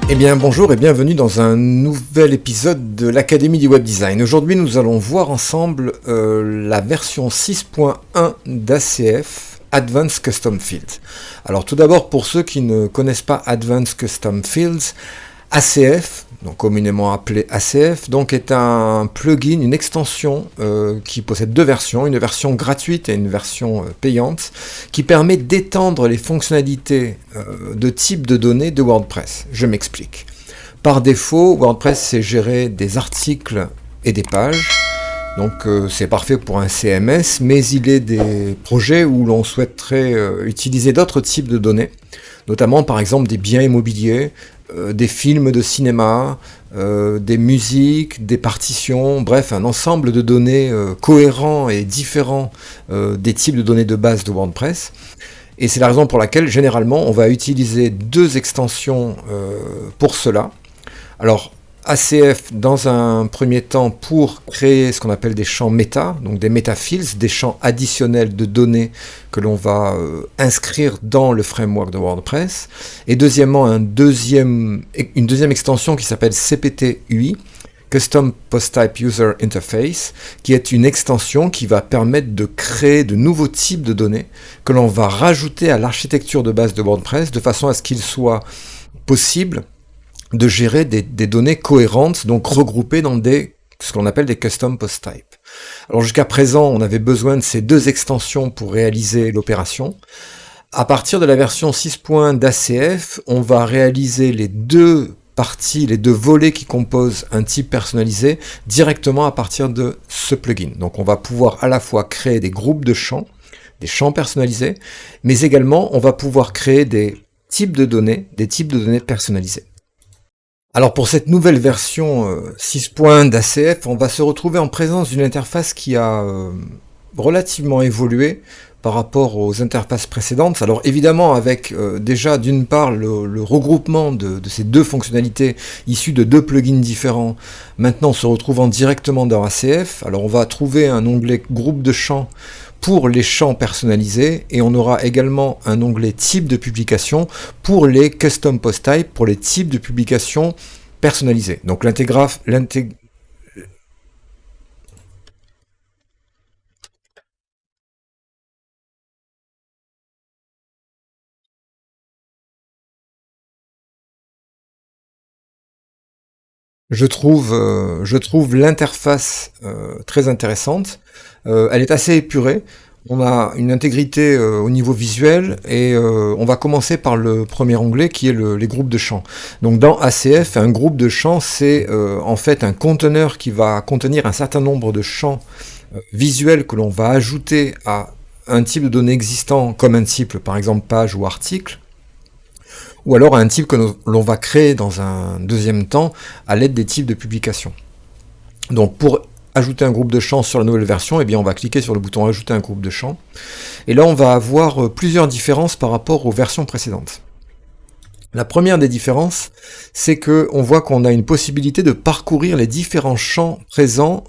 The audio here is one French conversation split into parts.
Eh bien bonjour et bienvenue dans un nouvel épisode de l'Académie du Web Design. Aujourd'hui nous allons voir ensemble la version 6.1 d'ACF, Advanced Custom Fields. Alors tout d'abord pour ceux qui ne connaissent pas Advanced Custom Fields, ACF, donc communément appelé ACF, donc est un plugin, une extension qui possède deux versions, une version gratuite et une version payante, qui permet d'étendre les fonctionnalités de type de données de WordPress. Je m'explique. Par défaut, WordPress sait gérer des articles et des pages, donc c'est parfait pour un CMS, mais il est des projets où l'on souhaiterait utiliser d'autres types de données, notamment par exemple des biens immobiliers, des films de cinéma, des musiques, des partitions, bref, un ensemble de données cohérents et différents des types de données de base de WordPress. Et c'est la raison pour laquelle, généralement, on va utiliser deux extensions pour cela. Alors, ACF, dans un premier temps, pour créer ce qu'on appelle des champs méta, donc des metafields, des champs additionnels de données que l'on va inscrire dans le framework de WordPress. Et deuxièmement, une deuxième extension qui s'appelle CPT-UI, Custom Post Type User Interface, qui est une extension qui va permettre de créer de nouveaux types de données que l'on va rajouter à l'architecture de base de WordPress de façon à ce qu'il soit possible de gérer des données cohérentes, donc regroupées dans ce qu'on appelle des custom post type. Alors jusqu'à présent, on avait besoin de ces deux extensions pour réaliser l'opération. À partir de la version 6.1 d'ACF, on va réaliser les deux parties, les deux volets qui composent un type personnalisé directement à partir de ce plugin. Donc on va pouvoir à la fois créer des groupes de champs, des champs personnalisés, mais également on va pouvoir créer des types de données personnalisés. Alors pour cette nouvelle version 6.1 d'ACF, on va se retrouver en présence d'une interface qui a relativement évolué par rapport aux interfaces précédentes. Alors évidemment avec déjà d'une part le regroupement de ces deux fonctionnalités issues de deux plugins différents, maintenant se retrouvant directement dans ACF. Alors on va trouver un onglet groupe de champs pour les champs personnalisés et on aura également un onglet type de publication pour les custom post type, pour les types de publication personnalisés. Donc je trouve l'interface très intéressante. Elle est assez épurée. On a une intégrité au niveau visuel et on va commencer par le premier onglet qui est les groupes de champs. Donc dans ACF, un groupe de champs, c'est en fait un conteneur qui va contenir un certain nombre de champs visuels que l'on va ajouter à un type de données existant comme un type par exemple page ou article, ou alors à un type que l'on va créer dans un deuxième temps à l'aide des types de publication. Donc pour ajouter un groupe de champs sur la nouvelle version, eh bien on va cliquer sur le bouton ajouter un groupe de champs, et là on va avoir plusieurs différences par rapport aux versions précédentes. La première des différences, c'est que on voit qu'on a une possibilité de parcourir les différents champs présents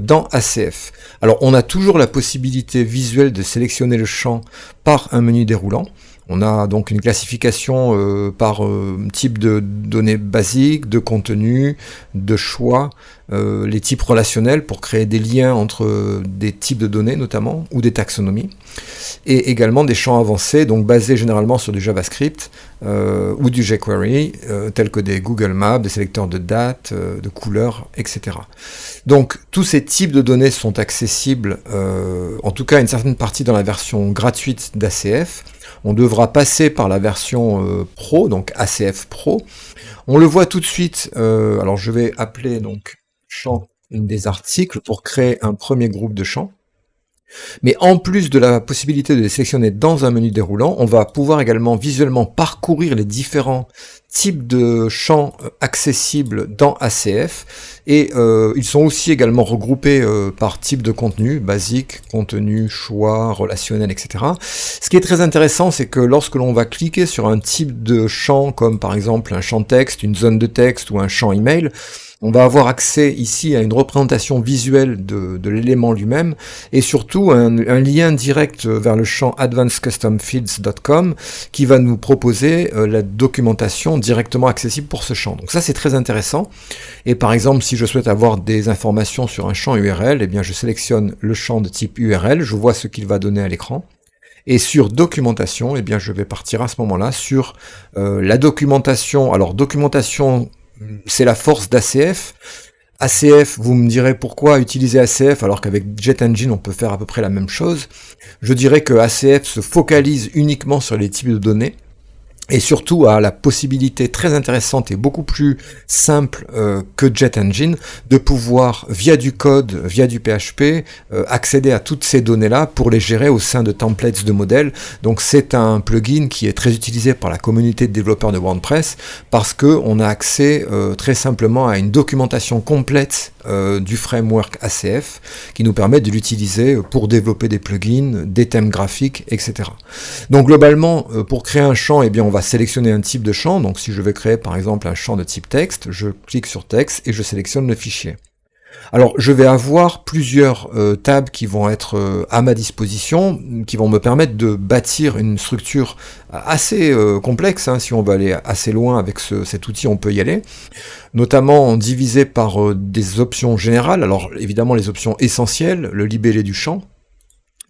dans ACF. Alors on a toujours la possibilité visuelle de sélectionner le champ par un menu déroulant. On a donc une classification par type de données basiques, de contenu, de choix, les types relationnels pour créer des liens entre des types de données notamment, ou des taxonomies, et également des champs avancés, donc basés généralement sur du JavaScript ou du jQuery, tels que des Google Maps, des sélecteurs de dates, de couleurs, etc. Donc tous ces types de données sont accessibles, en tout cas une certaine partie dans la version gratuite d'ACF. On devra passer par la version Pro, donc ACF Pro. On le voit tout de suite, alors je vais appeler donc champ des articles pour créer un premier groupe de champs. Mais en plus de la possibilité de les sélectionner dans un menu déroulant, on va pouvoir également visuellement parcourir les différents types de champs accessibles dans ACF, et ils sont aussi également regroupés par type de contenu, basique, contenu, choix, relationnel, etc. Ce qui est très intéressant, c'est que lorsque l'on va cliquer sur un type de champ, comme par exemple un champ texte, une zone de texte ou un champ email, On va avoir accès ici à une représentation visuelle de l'élément lui-même et surtout un lien direct vers le champ advancedcustomfields.com qui va nous proposer la documentation directement accessible pour ce champ. Donc ça c'est très intéressant. Et par exemple, si je souhaite avoir des informations sur un champ URL, eh bien je sélectionne le champ de type URL, je vois ce qu'il va donner à l'écran. Et sur documentation, eh bien je vais partir à ce moment-là sur la documentation. Alors documentation, c'est la force d'ACF. ACF, vous me direz pourquoi utiliser ACF alors qu'avec JetEngine on peut faire à peu près la même chose. Je dirais que ACF se focalise uniquement sur les types de données et surtout a la possibilité très intéressante et beaucoup plus simple que JetEngine de pouvoir, via du code, via du PHP, accéder à toutes ces données-là pour les gérer au sein de templates de modèles. Donc c'est un plugin qui est très utilisé par la communauté de développeurs de WordPress parce que on a accès très simplement à une documentation complète du framework ACF qui nous permet de l'utiliser pour développer des plugins, des thèmes graphiques, etc. Donc globalement, pour créer un champ, eh bien on va sélectionner un type de champ. Donc si je vais créer par exemple un champ de type texte, je clique sur texte et je sélectionne le fichier. Alors je vais avoir plusieurs tabs qui vont être à ma disposition, qui vont me permettre de bâtir une structure assez complexe, hein. Si on veut aller assez loin avec cet outil, on peut y aller, notamment divisé par des options générales. Alors évidemment les options essentielles, le libellé du champ,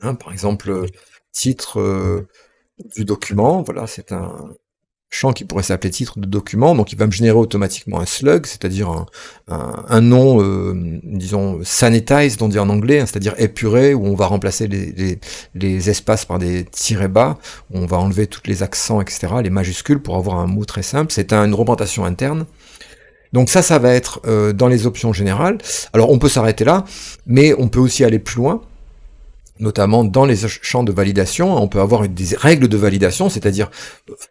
hein, par exemple titre du document, voilà, c'est un champ qui pourrait s'appeler titre de document, donc il va me générer automatiquement un slug, c'est-à-dire un nom, disons, sanitized, on dit en anglais, hein, c'est-à-dire épuré, où on va remplacer les espaces par des tirets bas, où on va enlever tous les accents, etc., les majuscules, pour avoir un mot très simple. C'est une représentation interne. Donc ça va être dans les options générales. Alors on peut s'arrêter là, mais on peut aussi aller plus loin, notamment dans les champs de validation. On peut avoir des règles de validation, c'est-à-dire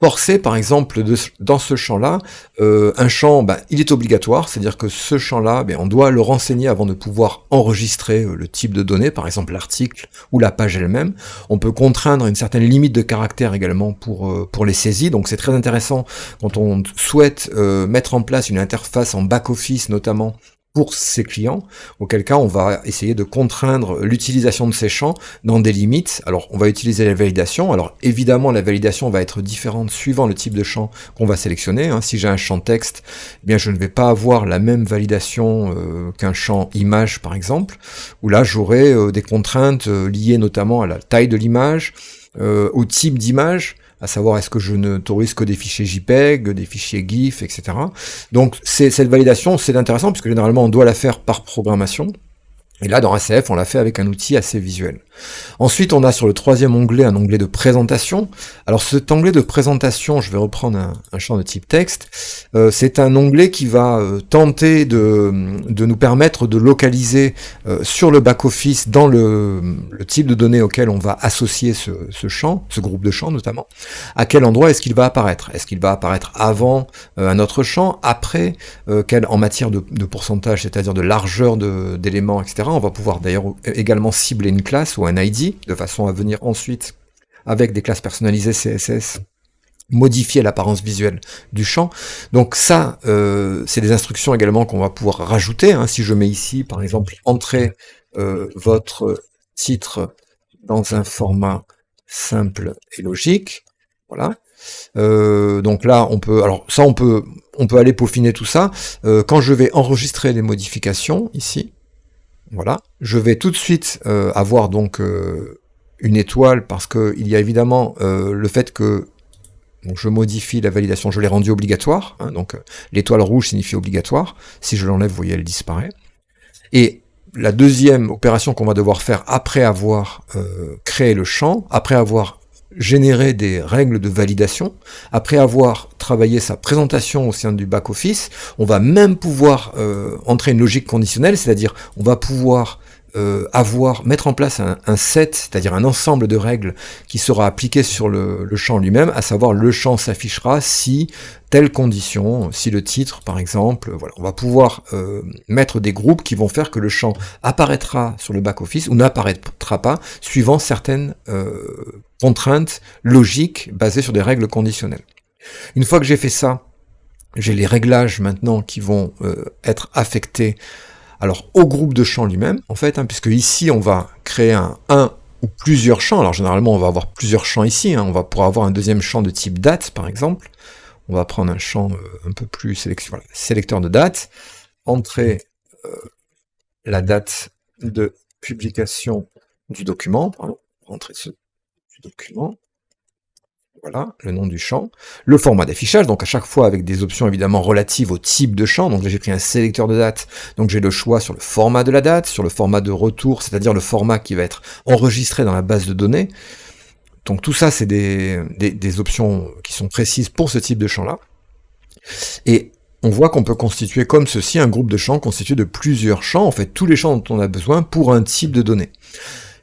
forcer, par exemple, dans ce champ-là, un champ, il est obligatoire, c'est-à-dire que ce champ-là, on doit le renseigner avant de pouvoir enregistrer le type de données, par exemple l'article ou la page elle-même. On peut contraindre une certaine limite de caractère également pour les saisies, donc c'est très intéressant quand on souhaite mettre en place une interface en back-office, notamment pour ses clients, auquel cas on va essayer de contraindre l'utilisation de ces champs dans des limites. Alors on va utiliser la validation, alors évidemment la validation va être différente suivant le type de champ qu'on va sélectionner, hein. Si j'ai un champ texte, eh bien je ne vais pas avoir la même validation qu'un champ image par exemple, où là j'aurai des contraintes liées notamment à la taille de l'image, au type d'image, à savoir est-ce que je n'autorise que des fichiers JPEG, des fichiers GIF, etc. Donc cette validation, c'est intéressant, puisque généralement on doit la faire par programmation. Et là, dans ACF, on l'a fait avec un outil assez visuel. Ensuite, on a sur le troisième onglet un onglet de présentation. Alors cet onglet de présentation, je vais reprendre un champ de type texte, c'est un onglet qui va tenter de nous permettre de localiser sur le back-office, dans le type de données auquel on va associer ce champ, ce groupe de champs notamment, à quel endroit est-ce qu'il va apparaître. Est-ce qu'il va apparaître avant un autre champ, après, en matière de pourcentage, c'est-à-dire de largeur d'éléments, etc. On va pouvoir d'ailleurs également cibler une classe ou un ID, de façon à venir ensuite, avec des classes personnalisées CSS, modifier l'apparence visuelle du champ. Donc ça, c'est des instructions également qu'on va pouvoir rajouter, hein. Si je mets ici, par exemple, entrez votre titre dans un format simple et logique, voilà. Donc là, on peut aller peaufiner tout ça. Quand je vais enregistrer les modifications, ici, voilà, je vais tout de suite avoir donc une étoile, parce que il y a évidemment le fait que je modifie la validation, je l'ai rendue obligatoire, hein, donc l'étoile rouge signifie obligatoire. Si je l'enlève, vous voyez, elle disparaît. Et la deuxième opération qu'on va devoir faire après avoir créé le champ, après avoir généré des règles de validation, après avoir travaillé sa présentation au sein du back-office, on va même pouvoir entrer une logique conditionnelle, c'est-à-dire on va pouvoir mettre en place un set, c'est-à-dire un ensemble de règles qui sera appliqué sur le champ lui-même, à savoir le champ s'affichera si telle condition, si le titre par exemple, voilà, on va pouvoir mettre des groupes qui vont faire que le champ apparaîtra sur le back-office ou n'apparaîtra pas, suivant certaines contraintes logiques basées sur des règles conditionnelles. Une fois que j'ai fait ça, j'ai les réglages maintenant qui vont être affectés alors au groupe de champs lui-même, en fait, puisque ici on va créer un ou plusieurs champs. Alors généralement on va avoir plusieurs champs ici, on va pouvoir avoir un deuxième champ de type date par exemple. On va prendre un champ un peu plus sélecteur de date, entrer la date de publication du document, entrer du document. Voilà, le nom du champ. Le format d'affichage, donc à chaque fois avec des options évidemment relatives au type de champ. Donc là j'ai pris un sélecteur de date, donc j'ai le choix sur le format de la date, sur le format de retour, c'est-à-dire le format qui va être enregistré dans la base de données. Donc tout ça c'est des options qui sont précises pour ce type de champ-là. Et on voit qu'on peut constituer comme ceci un groupe de champs constitué de plusieurs champs, en fait tous les champs dont on a besoin pour un type de données.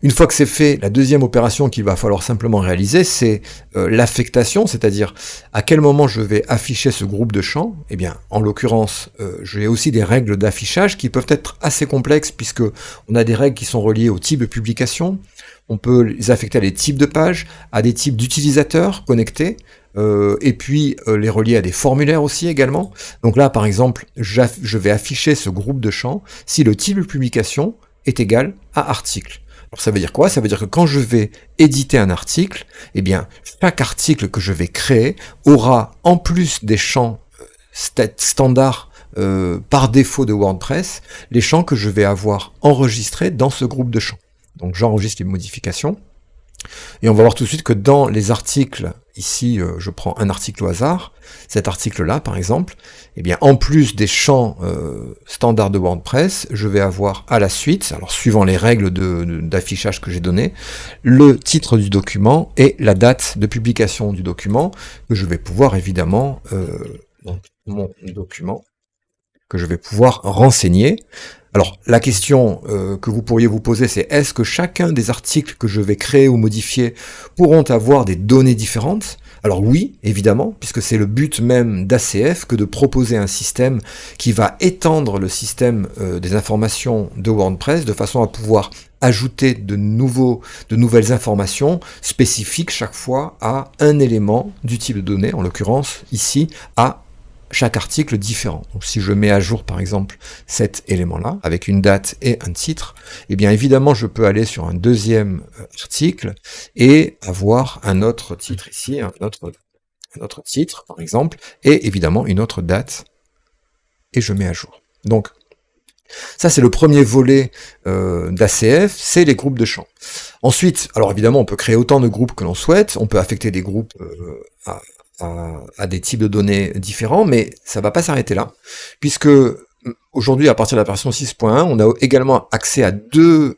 Une fois que c'est fait, la deuxième opération qu'il va falloir simplement réaliser, c'est l'affectation, c'est-à-dire à quel moment je vais afficher ce groupe de champs. Eh bien, en l'occurrence, j'ai aussi des règles d'affichage qui peuvent être assez complexes, puisque on a des règles qui sont reliées au type de publication, on peut les affecter à des types de pages, à des types d'utilisateurs connectés, et puis les relier à des formulaires aussi également. Donc là, par exemple, je vais afficher ce groupe de champs si le type de publication est égal à article. Alors ça veut dire quoi? Ça veut dire que quand je vais éditer un article, eh bien, chaque article que je vais créer aura, en plus des champs standards par défaut de WordPress, les champs que je vais avoir enregistrés dans ce groupe de champs. Donc j'enregistre les modifications. Et on va voir tout de suite que dans les articles, ici je prends un article au hasard, cet article-là par exemple, eh bien en plus des champs standards de WordPress, je vais avoir à la suite, alors suivant les règles d'affichage que j'ai données, le titre du document et la date de publication du document, que je vais pouvoir évidemment, donc mon document, que je vais pouvoir renseigner. Alors, la question que vous pourriez vous poser, c'est est-ce que chacun des articles que je vais créer ou modifier pourront avoir des données différentes? Alors oui, évidemment, puisque c'est le but même d'ACF que de proposer un système qui va étendre le système des informations de WordPress de façon à pouvoir ajouter de nouvelles informations spécifiques chaque fois à un élément du type de données, en l'occurrence ici à chaque article différent. Donc si je mets à jour par exemple cet élément-là, avec une date et un titre, eh bien évidemment je peux aller sur un deuxième article et avoir un autre titre ici, un autre titre par exemple, et évidemment une autre date, et je mets à jour. Donc ça c'est le premier volet d'ACF, c'est les groupes de champs. Ensuite, alors évidemment on peut créer autant de groupes que l'on souhaite, on peut affecter des groupes à des types de données différents, mais ça va pas s'arrêter là, puisque aujourd'hui, à partir de la version 6.1, on a également accès à deux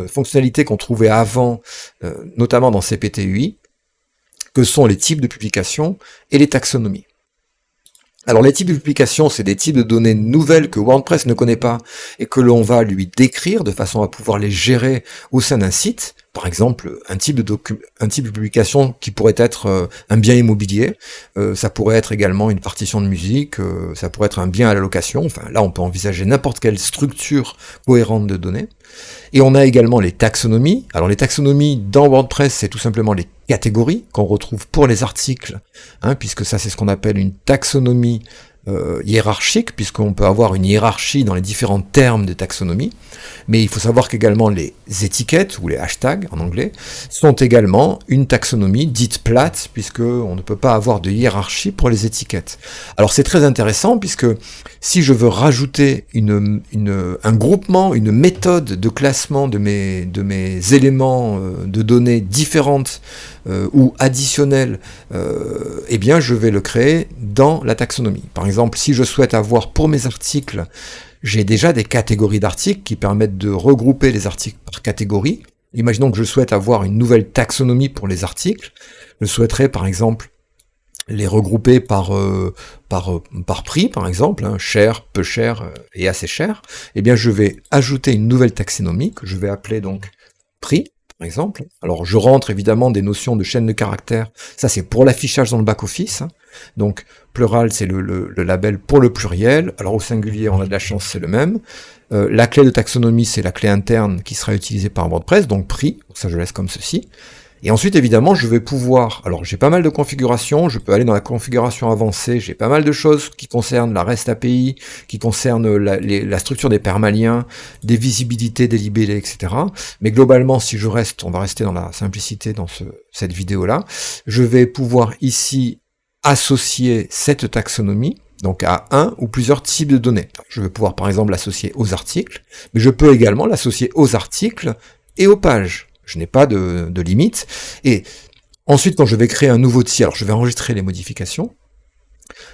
fonctionnalités qu'on trouvait avant, notamment dans CPTUI, que sont les types de publication et les taxonomies. Alors les types de publication, c'est des types de données nouvelles que WordPress ne connaît pas et que l'on va lui décrire de façon à pouvoir les gérer au sein d'un site. Par exemple, un type de publication qui pourrait être un bien immobilier, ça pourrait être également une partition de musique, ça pourrait être un bien à la location, enfin là on peut envisager n'importe quelle structure cohérente de données. Et on a également les taxonomies. Alors les taxonomies dans WordPress, c'est tout simplement les catégories qu'on retrouve pour les articles, puisque ça c'est ce qu'on appelle une taxonomie hiérarchique, puisqu'on peut avoir une hiérarchie dans les différents termes de taxonomie, mais il faut savoir qu'également les étiquettes, ou les hashtags en anglais, sont également une taxonomie dite plate, puisqu'on ne peut pas avoir de hiérarchie pour les étiquettes. Alors c'est très intéressant, puisque si je veux rajouter un groupement, une méthode de classement de mes éléments de données différentes ou additionnelles, eh bien je vais le créer dans la taxonomie. Par exemple, si je souhaite avoir pour mes articles, j'ai déjà des catégories d'articles qui permettent de regrouper les articles par catégorie. Imaginons que je souhaite avoir une nouvelle taxonomie pour les articles. Je souhaiterais par exemple les regrouper par prix, par exemple, cher, peu cher et assez cher. Eh bien je vais ajouter une nouvelle taxonomie que je vais appeler donc prix, par exemple. Alors je rentre évidemment des notions de chaîne de caractères, ça c'est pour l'affichage dans le back-office, donc plural c'est le label pour le pluriel, alors au singulier on a de la chance, c'est le même. La clé de taxonomie c'est la clé interne qui sera utilisée par WordPress, donc prix, ça je laisse comme ceci. Et ensuite, évidemment, je vais pouvoir, alors j'ai pas mal de configurations, je peux aller dans la configuration avancée, j'ai pas mal de choses qui concernent la REST API, qui concernent la structure des permaliens, des visibilités, des libellés, etc. Mais globalement, si je reste, on va rester dans la simplicité dans cette vidéo-là, je vais pouvoir ici associer cette taxonomie, donc à un ou plusieurs types de données. Je vais pouvoir par exemple l'associer aux articles, mais je peux également l'associer aux articles et aux pages. Je n'ai pas de limite. Et ensuite, quand je vais créer un nouveau tiers, alors je vais enregistrer les modifications.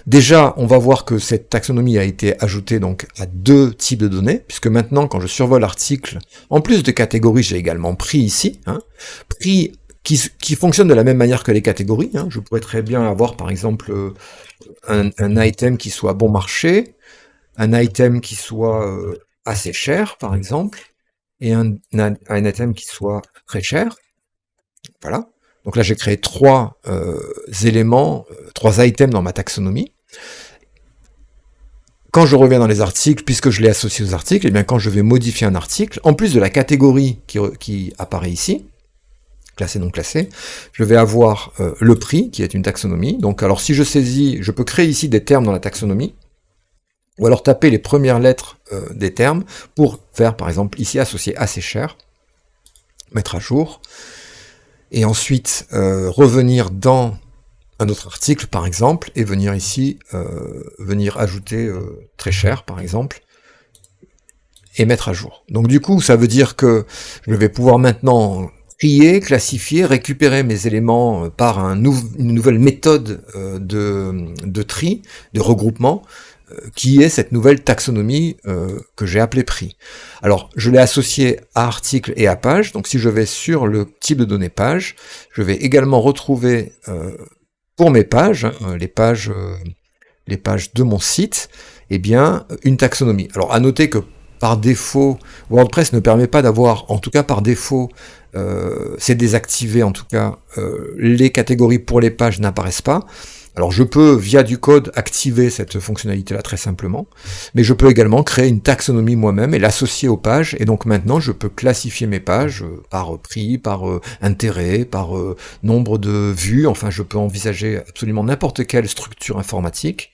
Déjà, on va voir que cette taxonomie a été ajoutée donc à 2 types de données, puisque maintenant, quand je survole l'article, en plus de catégories, j'ai également prix ici, prix qui fonctionne de la même manière que les catégories. Je pourrais très bien avoir, par exemple, un item qui soit bon marché, un item qui soit assez cher, par exemple, et un item qui soit très cher. Voilà. Donc là, j'ai créé 3 éléments, 3 items dans ma taxonomie. Quand je reviens dans les articles, puisque je l'ai associé aux articles, et bien quand je vais modifier un article, en plus de la catégorie qui apparaît ici, classé, non classé, je vais avoir le prix, qui est une taxonomie. Donc alors si je saisis, je peux créer ici des termes dans la taxonomie, ou alors taper les premières lettres des termes pour faire, par exemple, ici, associer assez cher, mettre à jour, et ensuite revenir dans un autre article, par exemple, et venir ici, venir ajouter très cher, par exemple, et mettre à jour. Donc du coup, ça veut dire que je vais pouvoir maintenant trier, classifier, récupérer mes éléments par une nouvelle méthode de tri, de regroupement, qui est cette nouvelle taxonomie que j'ai appelée prix. Alors, je l'ai associé à article et à page, donc si je vais sur le type de données page, je vais également retrouver pour mes pages, les pages de mon site, eh bien, une taxonomie. Alors, à noter que par défaut, WordPress ne permet pas d'avoir, en tout cas par défaut, c'est désactivé en tout cas, les catégories pour les pages n'apparaissent pas. Alors je peux, via du code, activer cette fonctionnalité-là très simplement, mais je peux également créer une taxonomie moi-même et l'associer aux pages, et donc maintenant je peux classifier mes pages par prix, par intérêt, par nombre de vues, enfin je peux envisager absolument n'importe quelle structure informatique,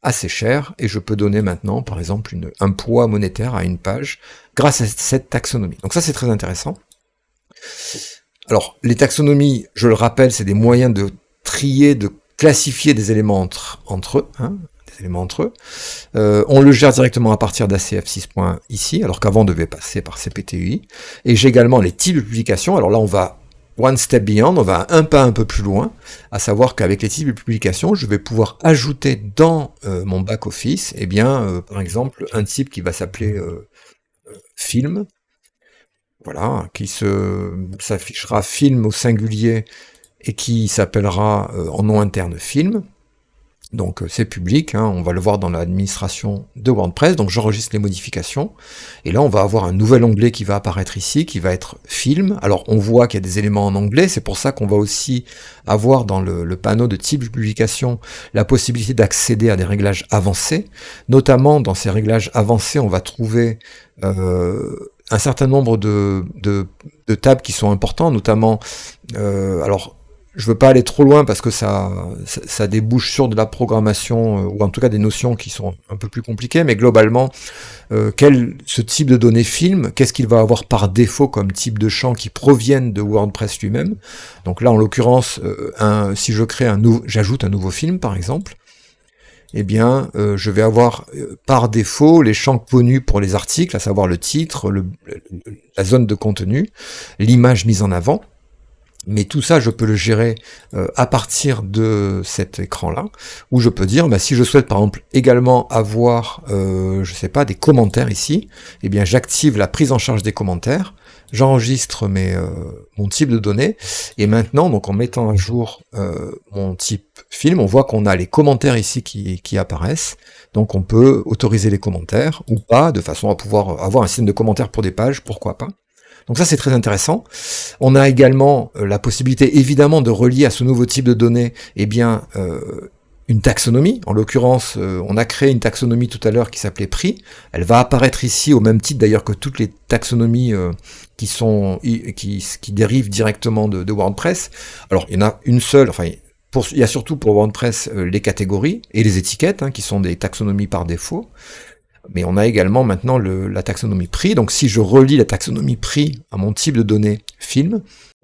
assez chère, et je peux donner maintenant, par exemple, un poids monétaire à une page grâce à cette taxonomie. Donc ça c'est très intéressant. Alors, les taxonomies, je le rappelle, c'est des moyens de trier, de classifier des éléments entre eux, des éléments entre eux. On le gère directement à partir d'ACF 6. Ici, alors qu'avant on devait passer par CPTUI. Et j'ai également les types de publications. Alors là, on va one step beyond, on va un pas un peu plus loin, à savoir qu'avec les types de publications, je vais pouvoir ajouter dans mon back-office, eh bien, par exemple, un type qui va s'appeler film. Voilà, qui s'affichera film au singulier et qui s'appellera en nom interne film. Donc c'est public, on va le voir dans l'administration de WordPress, donc j'enregistre les modifications, et là on va avoir un nouvel onglet qui va apparaître ici, qui va être film. Alors on voit qu'il y a des éléments en anglais, c'est pour ça qu'on va aussi avoir dans le panneau de type de publication la possibilité d'accéder à des réglages avancés, notamment dans ces réglages avancés on va trouver un certain nombre de tables qui sont importants, notamment, alors je veux pas aller trop loin parce que ça débouche sur de la programmation, ou en tout cas des notions qui sont un peu plus compliquées, mais globalement, ce type de données film, qu'est-ce qu'il va avoir par défaut comme type de champs qui proviennent de WordPress lui-même. Donc là, en l'occurrence, si je crée j'ajoute un nouveau film, par exemple, eh bien, je vais avoir par défaut les champs connus pour les articles, à savoir le titre, la zone de contenu, l'image mise en avant. Mais tout ça, je peux le gérer à partir de cet écran-là, où je peux dire, si je souhaite par exemple également avoir, je sais pas, des commentaires ici, eh bien j'active la prise en charge des commentaires, j'enregistre mon type de données, et maintenant, donc en mettant à jour mon type film, on voit qu'on a les commentaires ici qui apparaissent, donc on peut autoriser les commentaires, ou pas, de façon à pouvoir avoir un système de commentaires pour des pages, pourquoi pas. Donc ça c'est très intéressant. On a également la possibilité évidemment de relier à ce nouveau type de données, eh bien, une taxonomie. En l'occurrence, on a créé une taxonomie tout à l'heure qui s'appelait prix. Elle va apparaître ici au même titre d'ailleurs que toutes les taxonomies qui dérivent directement de WordPress. Alors, il y en a une seule, enfin, il y a surtout pour WordPress les catégories et les étiquettes, qui sont des taxonomies par défaut. Mais on a également maintenant la taxonomie prix. Donc si je relie la taxonomie prix à mon type de données film,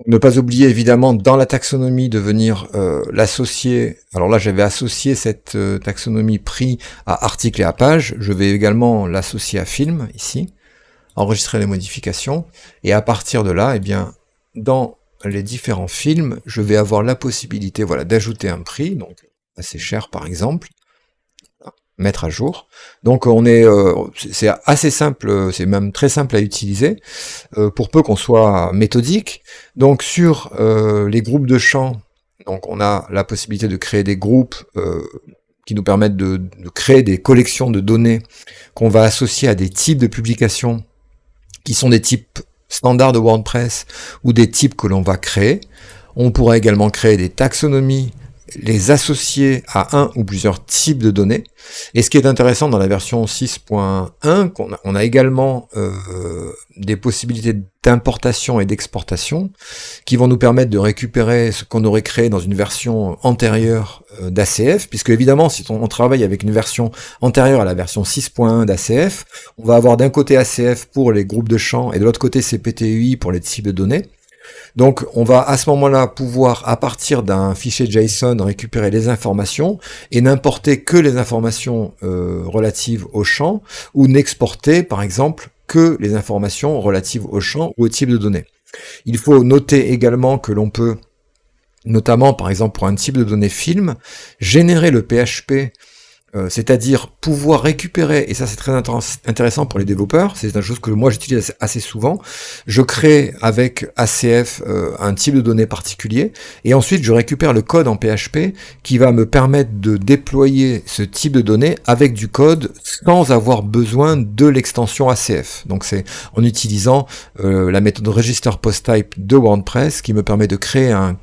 ne pas oublier évidemment dans la taxonomie de venir l'associer. Alors là j'avais associé cette taxonomie prix à article et à page. Je vais également l'associer à film ici, enregistrer les modifications. Et à partir de là, eh bien, dans les différents films, je vais avoir la possibilité, voilà, d'ajouter un prix, donc assez cher par exemple, mettre à jour. Donc c'est assez simple, c'est même très simple à utiliser, pour peu qu'on soit méthodique. Donc sur les groupes de champs, donc on a la possibilité de créer des groupes qui nous permettent de créer des collections de données qu'on va associer à des types de publications qui sont des types standards de WordPress ou des types que l'on va créer. On pourra également créer des taxonomies, les associer à un ou plusieurs types de données. Et ce qui est intéressant dans la version 6.1, on a également des possibilités d'importation et d'exportation qui vont nous permettre de récupérer ce qu'on aurait créé dans une version antérieure d'ACF, puisque évidemment si on travaille avec une version antérieure à la version 6.1 d'ACF, on va avoir d'un côté ACF pour les groupes de champs et de l'autre côté CPTUI pour les types de données. Donc on va à ce moment-là pouvoir, à partir d'un fichier JSON, récupérer les informations et n'importer que les informations relatives au champ, ou n'exporter par exemple que les informations relatives au champ ou au type de données. Il faut noter également que l'on peut, notamment par exemple pour un type de données film, générer le PHP, c'est-à-dire pouvoir récupérer, et ça c'est très intéressant pour les développeurs, c'est une chose que moi j'utilise assez souvent, je crée avec ACF un type de données particulier, et ensuite je récupère le code en PHP qui va me permettre de déployer ce type de données avec du code sans avoir besoin de l'extension ACF. Donc c'est en utilisant la méthode register post type de WordPress qui me permet de créer un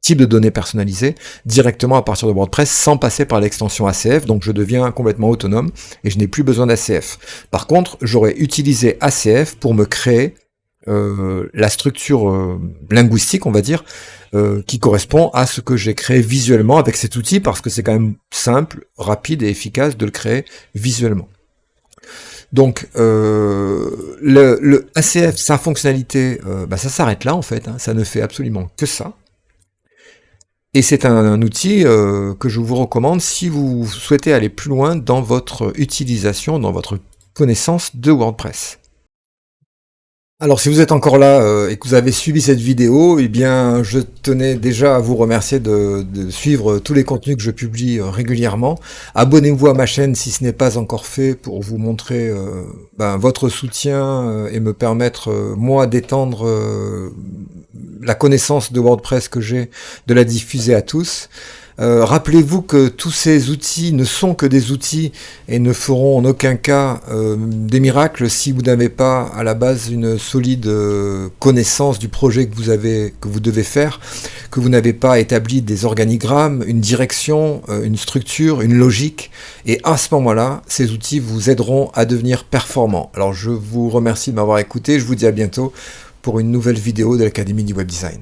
type de données personnalisées directement à partir de WordPress sans passer par l'extension ACF, donc je deviens complètement autonome et je n'ai plus besoin d'ACF. Par contre, j'aurais utilisé ACF pour me créer la structure linguistique, on va dire, qui correspond à ce que j'ai créé visuellement avec cet outil, parce que c'est quand même simple, rapide et efficace de le créer visuellement. Donc le ACF, sa fonctionnalité, ça s'arrête là en fait, ça ne fait absolument que ça. Et c'est un outil que je vous recommande si vous souhaitez aller plus loin dans votre utilisation, dans votre connaissance de WordPress. Alors si vous êtes encore là et que vous avez suivi cette vidéo, eh bien je tenais déjà à vous remercier de suivre tous les contenus que je publie régulièrement. Abonnez-vous à ma chaîne si ce n'est pas encore fait pour vous montrer votre soutien et me permettre moi d'étendre la connaissance de WordPress que j'ai, de la diffuser à tous. Rappelez-vous que tous ces outils ne sont que des outils et ne feront en aucun cas des miracles si vous n'avez pas à la base une solide connaissance du projet que vous devez faire, que vous n'avez pas établi des organigrammes, une direction, une structure, une logique, et à ce moment-là, ces outils vous aideront à devenir performants. Alors je vous remercie de m'avoir écouté, je vous dis à bientôt pour une nouvelle vidéo de l'Académie du Web Design.